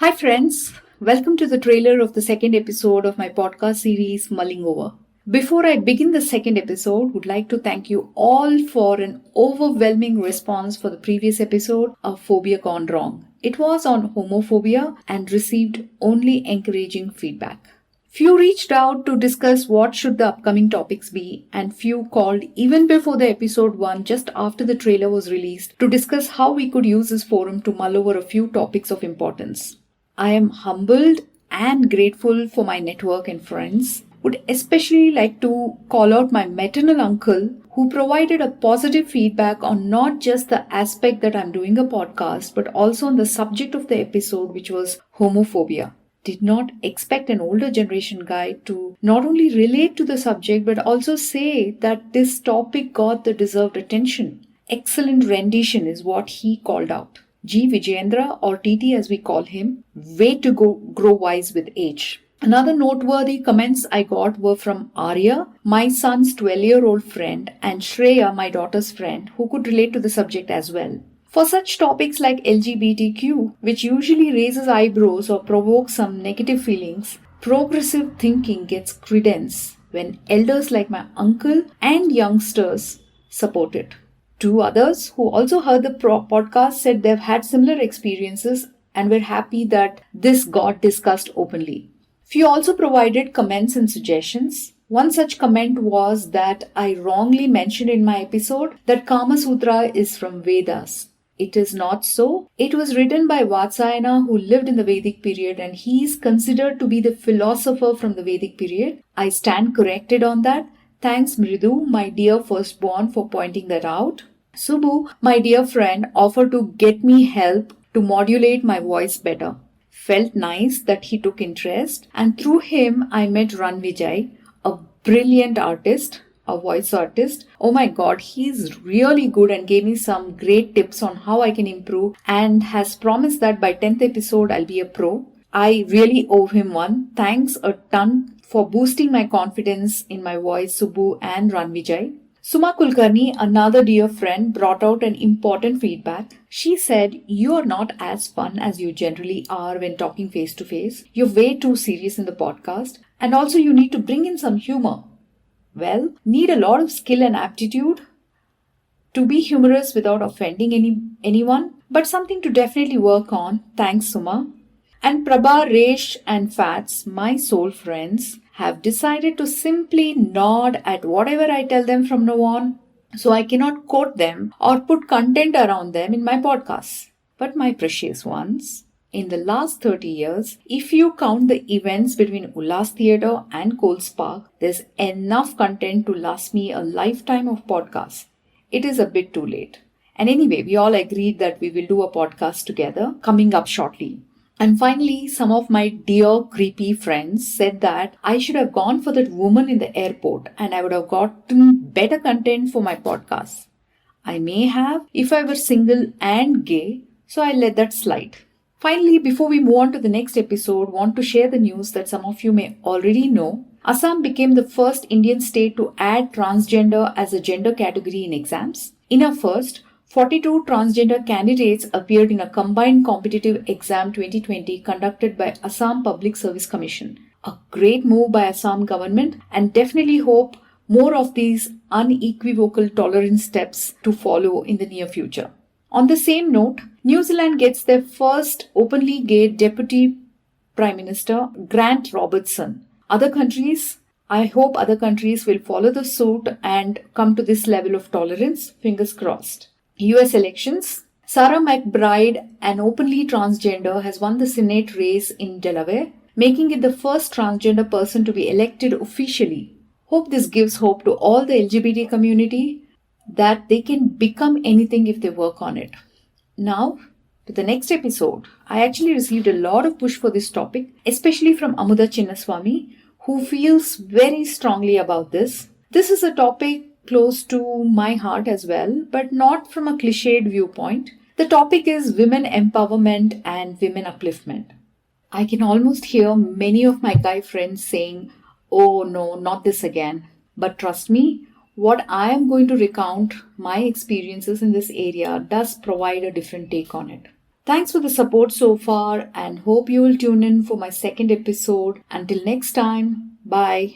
Hi friends, welcome to the trailer of the second episode of my podcast series Mulling Over. Before I begin the second episode, would like to thank you all for an overwhelming response for the previous episode of Phobia Gone Wrong. It was on homophobia and received only encouraging feedback. Few reached out to discuss what should the upcoming topics be, and few called even before the episode 1 just after the trailer was released to discuss how we could use this forum to mull over a few topics of importance. I am humbled and grateful for my network and friends. Would especially like to call out my maternal uncle who provided a positive feedback on not just the aspect that I'm doing a podcast but also on the subject of the episode, which was homophobia. Did not expect an older generation guy to not only relate to the subject but also say that this topic got the deserved attention. Excellent rendition is what he called out. G. Vijayendra, or TT as we call him, way to go grow wise with age. Another noteworthy comments I got were from Arya, my son's 12-year-old friend, and Shreya, my daughter's friend, who could relate to the subject as well. For such topics like LGBTQ, which usually raises eyebrows or provokes some negative feelings, progressive thinking gets credence when elders like my uncle and youngsters support it. Two others who also heard the podcast said they've had similar experiences and were happy that this got discussed openly. Few also provided comments and suggestions. One such comment was that I wrongly mentioned in my episode that Kama Sutra is from Vedas. It is not so. It was written by Vatsayana, who lived in the Vedic period, and he is considered to be the philosopher from the Vedic period. I stand corrected on that. Thanks Mridu, my dear firstborn, for pointing that out. Subbu, my dear friend, offered to get me help to modulate my voice better. Felt nice that he took interest, and through him I met Ranvijay, a brilliant artist, a voice artist. Oh my god, he's really good and gave me some great tips on how I can improve and has promised that by 10th episode I'll be a pro. I really owe him one. Thanks a ton for boosting my confidence in my voice, Subbu and Ranvijay. Suma Kulkarni, another dear friend, brought out an important feedback. She said, "You are not as fun as you generally are when talking face to face. You're way too serious in the podcast. And also you need to bring in some humor." Well, need a lot of skill and aptitude to be humorous without offending anyone, but something to definitely work on. Thanks, Suma. And Prabha, Resh and Fats, my soul friends, have decided to simply nod at whatever I tell them from now on, so I cannot quote them or put content around them in my podcasts. But my precious ones, in the last 30 years, if you count the events between Ullas Theatre and Coles Park, there's enough content to last me a lifetime of podcasts. It is a bit too late. And anyway, we all agreed that we will do a podcast together coming up shortly. And finally, some of my dear creepy friends said that I should have gone for that woman in the airport and I would have gotten better content for my podcast. I may have if I were single and gay, so I let that slide. Finally, before we move on to the next episode, want to share the news that some of you may already know. Assam became the first Indian state to add transgender as a gender category in exams. In a first, 42 transgender candidates appeared in a combined competitive exam 2020 conducted by Assam Public Service Commission. A great move by Assam government, and definitely hope more of these unequivocal tolerance steps to follow in the near future. On the same note, New Zealand gets their first openly gay Deputy Prime Minister, Grant Robertson. I hope other countries will follow the suit and come to this level of tolerance. Fingers crossed. US elections. Sarah McBride, an openly transgender, has won the Senate race in Delaware, making it the first transgender person to be elected officially. Hope this gives hope to all the LGBT community that they can become anything if they work on it. Now, to the next episode. I actually received a lot of push for this topic, especially from Amuda Chinnaswamy, who feels very strongly about this. This is a topic close to my heart as well, but not from a cliched viewpoint. The topic is women empowerment and women upliftment. I can almost hear many of my guy friends saying, "Oh no, not this again." But trust me, what I am going to recount, my experiences in this area, does provide a different take on it. Thanks for the support so far and hope you will tune in for my second episode. Until next time, bye.